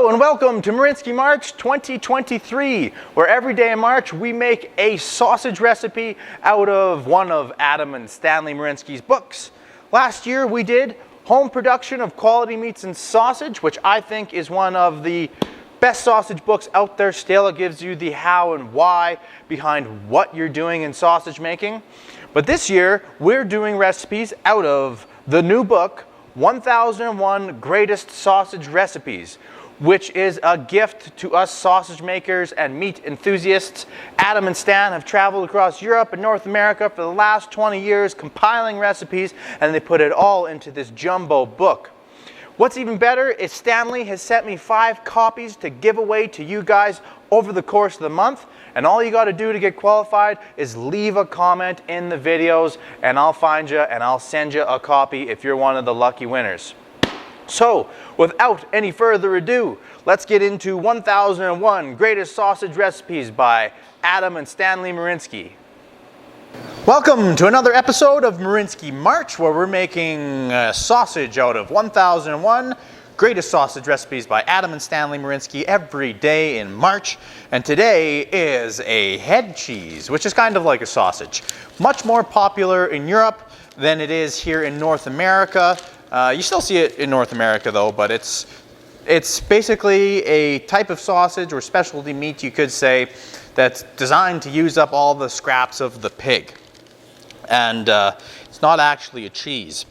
Hello and welcome to Marinsky March 2023, where every day in March we make a sausage recipe out of one of Adam and Stanley Marinsky's books. Last year we did home production of quality meats and sausage, which I think is one of the best sausage books out there still. It gives you the how and why behind what you're doing in sausage making. But this year we're doing recipes out of the new book, 1001 Greatest Sausage Recipes, which is a gift to us sausage makers and meat enthusiasts. Adam and Stan have traveled across Europe and North America for the last 20 years compiling recipes, and they put it all into this jumbo book. What's even better is Stanley has sent me 5 copies to give away to you guys over the course of the month, and all you got to do to get qualified is leave a comment in the videos and I'll find you and I'll send you a copy if you're one of the lucky winners. So, without any further ado, let's get into 1001 Greatest Sausage Recipes by Adam and Stanley Marinsky. Welcome to another episode of Marinsky March, where we're making sausage out of 1001 Greatest Sausage Recipes by Adam and Stanley Marinsky every day in March. And today is a head cheese, which is kind of like a sausage. Much more popular in Europe than it is here in North America. You still see it in North America though, but it's basically a type of sausage or specialty meat, you could say, that's designed to use up all the scraps of the pig. And it's not actually a cheese.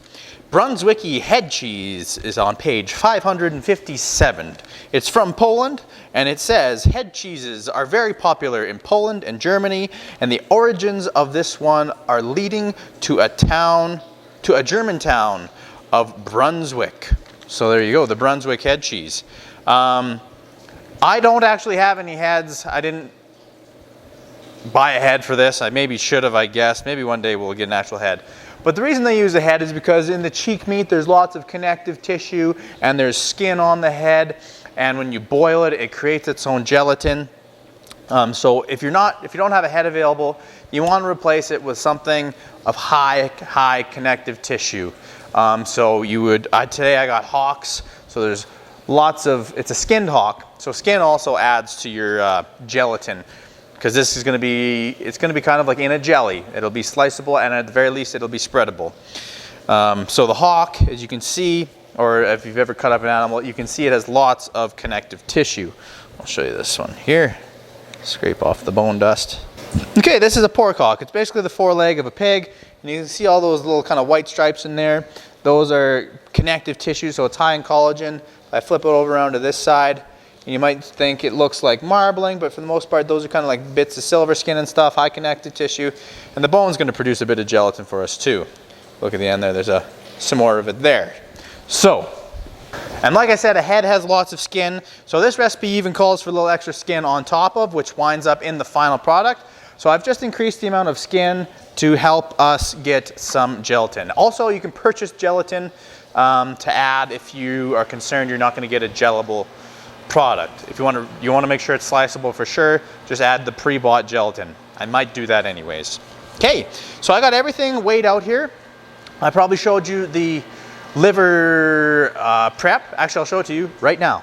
Brunswicki Head Cheese is on page 557. It's from Poland, and it says, head cheeses are very popular in Poland and Germany, and the origins of this one are leading to a German town of Brunswick. So there you go, the Brunswick head cheese. I don't actually have any heads. I didn't buy a head for this. I maybe should have, I guess. Maybe one day we'll get an actual head. But the reason they use a head is because in the cheek meat there's lots of connective tissue and there's skin on the head, and when you boil it, it creates its own gelatin. So if you don't have a head available, you want to replace it with something of high connective tissue. So you would, today I got hocks, so there's lots of, it's a skinned hock, so skin also adds to your gelatin, because this is going to be, it's going to be kind of like in a jelly. It'll be sliceable, and at the very least it'll be spreadable. So the hock, as you can see, or if you've ever cut up an animal, you can see it has lots of connective tissue. I'll show you this one here. Scrape off the bone dust. Okay, this is a pork hock. It's basically the foreleg of a pig. And you can see all those little kind of white stripes in there. Those are connective tissue, so it's high in collagen. If I flip it over around to this side, and you might think it looks like marbling, but for the most part, those are kind of like bits of silver skin and stuff, high connective tissue. And the bone's going to produce a bit of gelatin for us too. Look at the end there, there's some more of it there. So, and like I said, a head has lots of skin. So this recipe even calls for a little extra skin on top of, which winds up in the final product. So I've just increased the amount of skin to help us get some gelatin. Also, you can purchase gelatin to add if you are concerned you're not going to get a gelable product. If you want to make sure it's sliceable for sure, just add the pre-bought gelatin. I might do that anyways. Okay, so I got everything weighed out here. I probably showed you the liver prep. Actually, I'll show it to you right now.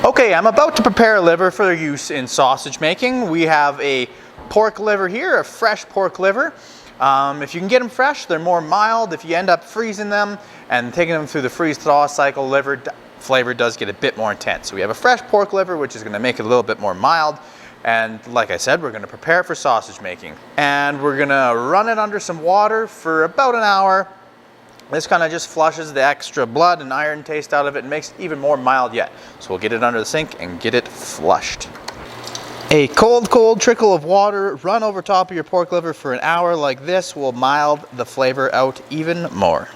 Okay, I'm about to prepare a liver for use in sausage making. We have a pork liver here, a fresh pork liver. If you can get them fresh, they're more mild. If you end up freezing them and taking them through the freeze-thaw cycle, liver flavor does get a bit more intense. So we have a fresh pork liver, which is going to make it a little bit more mild. And like I said, we're going to prepare it for sausage making. And we're going to run it under some water for about an hour. This kind of just flushes the extra blood and iron taste out of it and makes it even more mild yet. So we'll get it under the sink and get it flushed. A cold trickle of water run over top of your pork liver for an hour like this will mild the flavor out even more.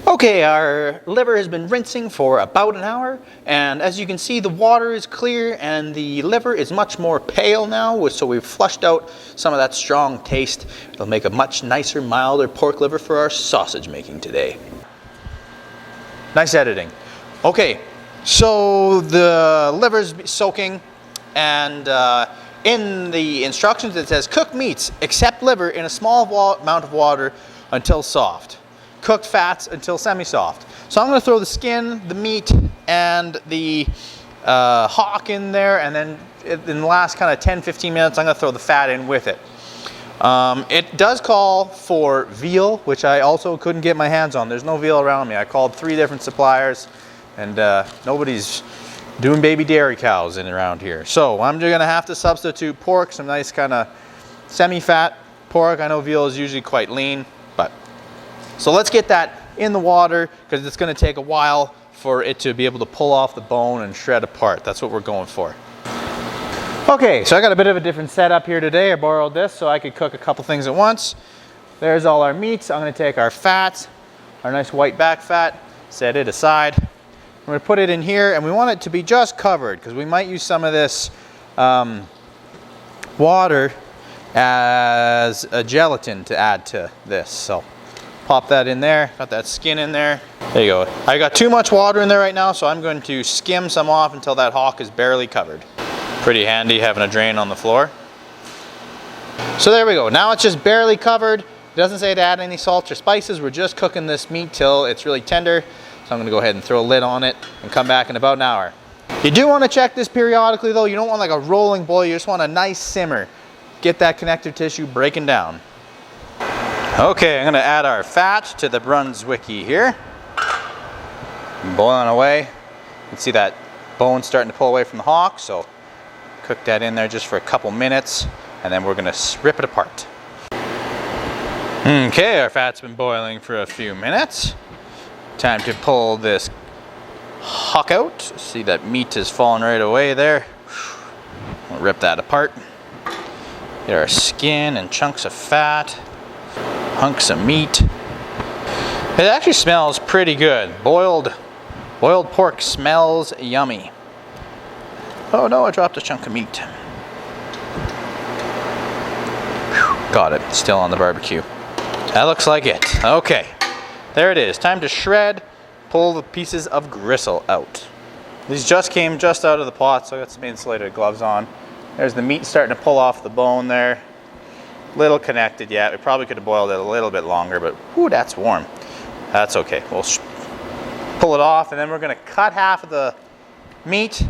Okay, our liver has been rinsing for about an hour, and as you can see, the water is clear and the liver is much more pale now, so we've flushed out some of that strong taste. It'll make a much nicer, milder pork liver for our sausage making today. Nice editing. Okay, so the liver's soaking, and in the instructions it says cook meats except liver in a small amount of water until soft. Cooked fats until semi-soft. So I'm going to throw the skin, the meat, and the hock in there, and then in the last kind of 10-15 minutes, I'm gonna throw the fat in with it. It does call for veal, which I also couldn't get my hands on. There's no veal around me. I called 3 different suppliers, and nobody's doing baby dairy cows in around here. So I'm just gonna have to substitute pork, some nice kind of semi-fat pork. I know veal is usually quite lean, but so let's get that in the water because it's gonna take a while for it to be able to pull off the bone and shred apart. That's what we're going for. Okay, so I got a bit of a different setup here today. I borrowed this so I could cook a couple things at once. There's all our meats. I'm gonna take our fats, our nice white back fat, set it aside. I'm gonna put it in here, and we want it to be just covered because we might use some of this water as a gelatin to add to this. So pop that in there, got that skin in there. There you go. I got too much water in there right now, so I'm going to skim some off until that hock is barely covered. Pretty handy having a drain on the floor. So there we go. Now it's just barely covered. It doesn't say to add any salt or spices. We're just cooking this meat till it's really tender. So I'm gonna go ahead and throw a lid on it and come back in about an hour. You do want to check this periodically though. You don't want like a rolling boil. You just want a nice simmer. Get that connective tissue breaking down. Okay, I'm gonna add our fat to the Brunswicki here. Boiling away. You can see that bone starting to pull away from the hock, so cook that in there just for a couple minutes, and then we're gonna rip it apart. Okay, our fat's been boiling for a few minutes. Time to pull this hock out. See that meat is falling right away there. We'll rip that apart. Get our skin and chunks of fat, hunks of meat. It actually smells pretty good. Boiled pork smells yummy. Oh no, I dropped a chunk of meat. Whew, got it, still on the barbecue. That looks like it. Okay, there it is. Time to shred, pull the pieces of gristle out. These just came just out of the pot, so I got some insulated gloves on. There's the meat starting to pull off the bone there. Little connected yet. We probably could have boiled it a little bit longer, but whew, that's warm. That's okay. We'll pull it off, and then we're gonna cut half of the meat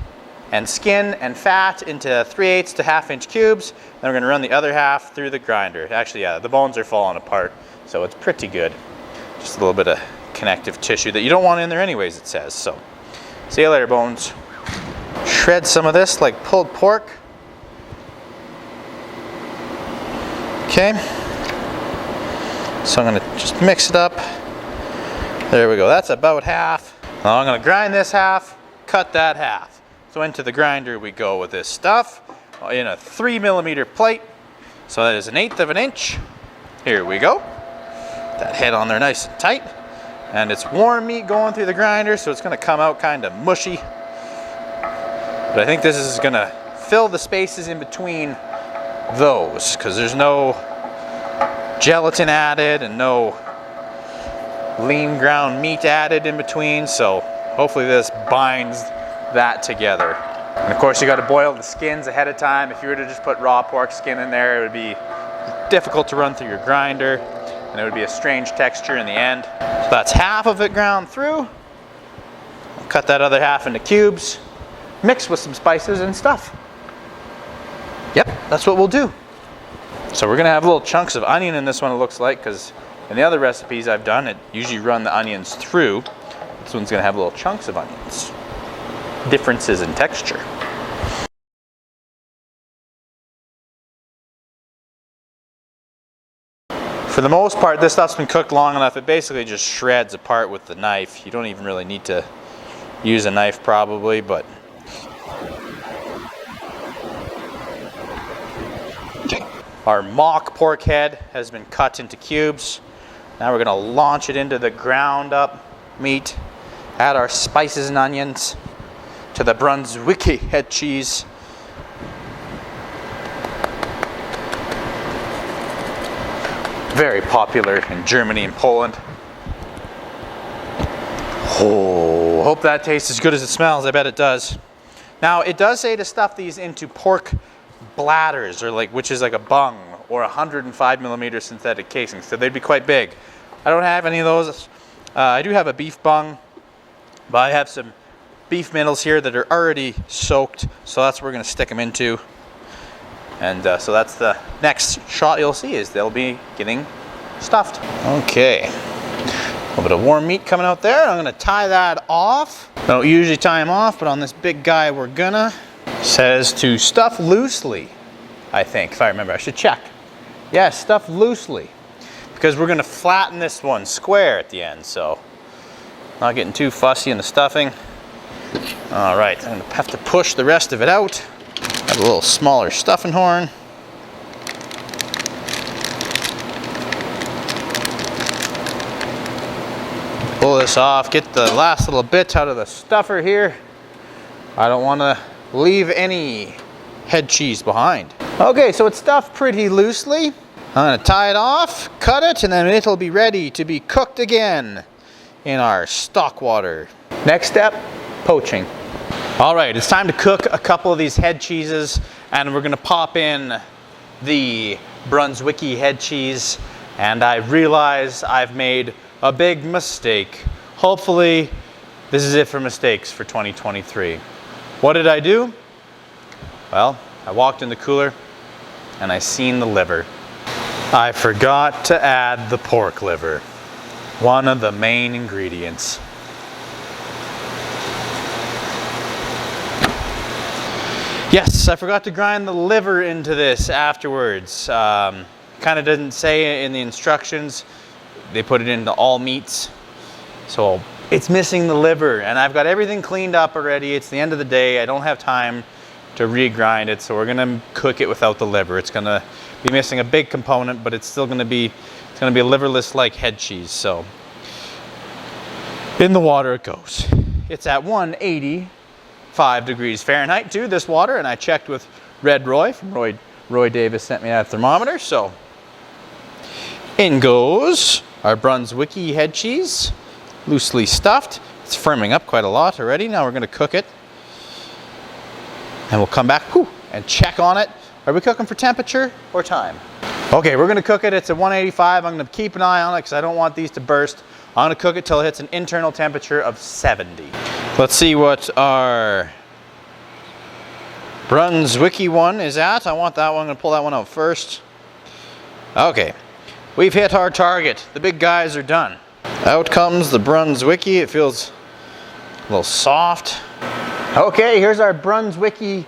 and skin and fat into 3/8 to 1/2 inch cubes. Then we're gonna run the other half through the grinder. Actually, yeah, the bones are falling apart, so it's pretty good. Just a little bit of connective tissue that you don't want in there anyways, it says. So, see you later, bones. Shred some of this like pulled pork. Okay. So I'm gonna just mix it up. There we go, that's about half. Now I'm gonna grind this half, cut that half. So into the grinder we go with this stuff in a 3mm plate. So that is 1/8 of an inch. Here we go. That head on there nice and tight. And it's warm meat going through the grinder, so it's gonna come out kind of mushy. But I think this is gonna fill the spaces in between those, because there's no gelatin added and no lean ground meat added in between, so hopefully this binds that together. And of course you got to boil the skins ahead of time. If you were to just put raw pork skin in there, it would be difficult to run through your grinder, and it would be a strange texture in the end. So that's half of it ground through. I'll cut that other half into cubes, mix with some spices and stuff. Yep, that's what we'll do. So we're gonna have little chunks of onion in this one, it looks like, because in the other recipes I've done, it usually run the onions through. This one's gonna have little chunks of onions. Differences in texture. For the most part, this stuff's been cooked long enough, it basically just shreds apart with the knife. You don't even really need to use a knife probably, but our mock pork head has been cut into cubes. Now we're gonna launch it into the ground up meat, add our spices and onions to the Brunswicki Head Cheese. Very popular in Germany and Poland. Oh, hope that tastes as good as it smells. I bet it does. Now it does say to stuff these into pork bladders, or which is like a bung or 105mm synthetic casing, so they'd be quite big. I don't have any of those. I do have a beef bung, but I have some beef middles here that are already soaked, so that's what we're going to stick them into. And so that's the next shot you'll see, is they'll be getting stuffed. Okay, a little bit of warm meat coming out there. I'm going to tie that off. I don't usually tie them off, but on this big guy we're gonna. Says to stuff loosely, I think, if I remember. I should check. Yeah, stuff loosely, because we're going to flatten this one square at the end, so not getting too fussy in the stuffing. All right, I'm going to have to push the rest of it out. Have a little smaller stuffing horn. Pull this off, get the last little bit out of the stuffer here. I don't want to leave any head cheese behind. Okay, so it's stuffed pretty loosely. I'm going to tie it off, cut it, and then it'll be ready to be cooked again in our stock water. Next step, poaching. All right, it's time to cook a couple of these head cheeses, and we're going to pop in the Brunswicki Head Cheese, and I realize I've made a big mistake. Hopefully, this is it for mistakes for 2023. What did I do? Well, I walked in the cooler and I seen the liver. I forgot to add the pork liver, one of the main ingredients. Yes, I forgot to grind the liver into this afterwards. Kind of didn't say in the instructions. They put it into all meats. So it's missing the liver, and I've got everything cleaned up already. It's the end of the day. I don't have time to re-grind it, so we're gonna cook it without the liver. It's gonna be missing a big component, but it's still gonna be, it's gonna be a liverless like head cheese. So in the water it goes. It's at 185 degrees Fahrenheit too, this water, and I checked with Red Roy from Roy Davis sent me that thermometer. So in goes our Brunswicki head cheese, loosely stuffed. It's firming up quite a lot already. Now we're going to cook it, and we'll come back and check on it. Are we cooking for temperature or time? Okay, we're going to cook it. It's at 185. I'm going to keep an eye on it because I don't want these to burst. I'm going to cook it till it hits an internal temperature of 70. Let's see what our Brunswicki one is at. I want that one. I'm going to pull that one out first. Okay, we've hit our target. The big guys are done. Out comes the Brunswicki. It feels a little soft. Okay, here's our Brunswicki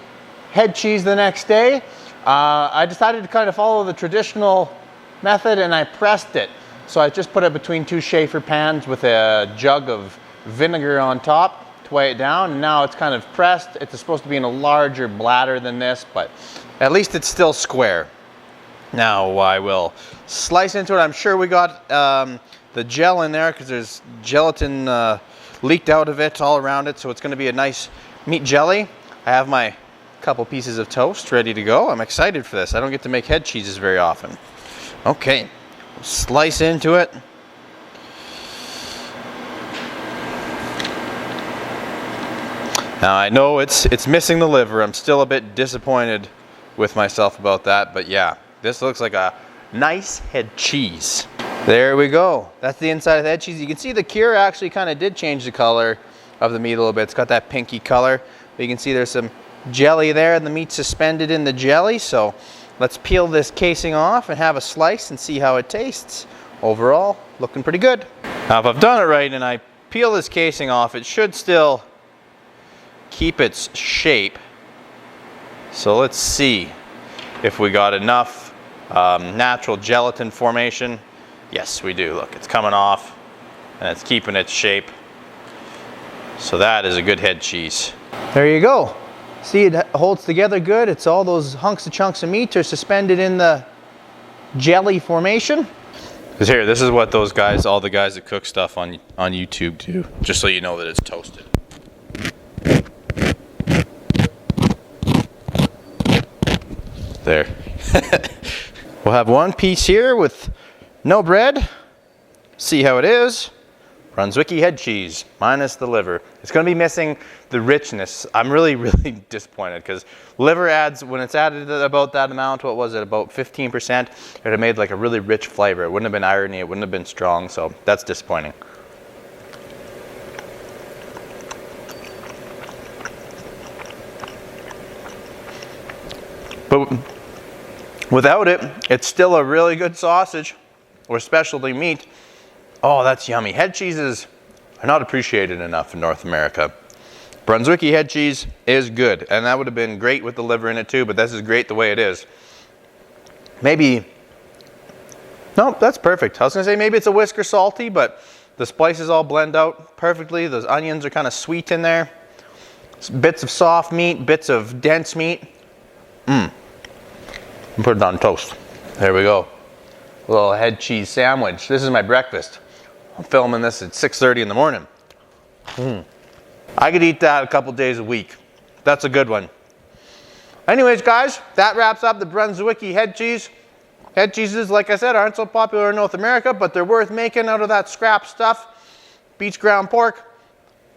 head cheese the next day. I decided to kind of follow the traditional method, and I pressed it. So I just put it between two Schaefer pans with a jug of vinegar on top to weigh it down. And now it's kind of pressed. It's supposed to be in a larger bladder than this, but at least it's still square. Now I will slice into it. I'm sure we got the gel in there because there's gelatin leaked out of it all around it, so it's going to be a nice meat jelly. I have my couple pieces of toast ready to go. I'm excited for this. I don't get to make head cheeses very often. Okay, slice into it. Now I know it's missing the liver. I'm still a bit disappointed with myself about that, but yeah, this looks like a nice head cheese. There we go. That's the inside of the head cheese. You can see the cure actually kind of did change the color of the meat a little bit. It's got that pinky color. But you can see there's some jelly there, and the meat's suspended in the jelly. So let's peel this casing off and have a slice and see how it tastes. Overall, looking pretty good. Now if I've done it right and I peel this casing off, it should still keep its shape. So let's see if we got enough natural gelatin formation. Yes, we do. Look, it's coming off and it's keeping its shape. So that is a good head cheese. There you go. See, it holds together good. It's all those hunks of chunks of meat are suspended in the jelly formation. Because here, this is what those guys, all the guys that cook stuff on YouTube do. Just so you know that it's toasted. There. We'll have one piece here with no bread. See how it is. Brunswicki head cheese, minus the liver. It's going to be missing the richness. I'm really, really disappointed because liver adds, when it's added about that amount, what was it, about 15%, it would have made like a really rich flavor. It wouldn't have been irony, it wouldn't have been strong, so that's disappointing. But without it, it's still a really good sausage or specialty meat. Oh, that's yummy. Head cheeses are not appreciated enough in North America. Brunswicki head cheese is good, and that would have been great with the liver in it too, but this is great the way it is. Maybe, no, that's perfect. I was gonna say maybe it's a whisker salty, but the spices all blend out perfectly. Those onions are kind of sweet in there. Bits of soft meat, bits of dense meat. Put it on toast. There we go. A little head cheese sandwich. This is my breakfast. I'm filming this at 6:30 in the morning. I could eat that a couple days a week. That's a good one. Anyways, guys, that wraps up the Brunswicki head cheese. Head cheeses, like I said, aren't so popular in North America, but they're worth making out of that scrap stuff. Beach ground pork.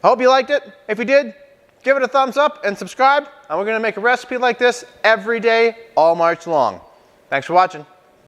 I hope you liked it. If you did, give it a thumbs up and subscribe. And we're going to make a recipe like this every day, all March long. Thanks for watching.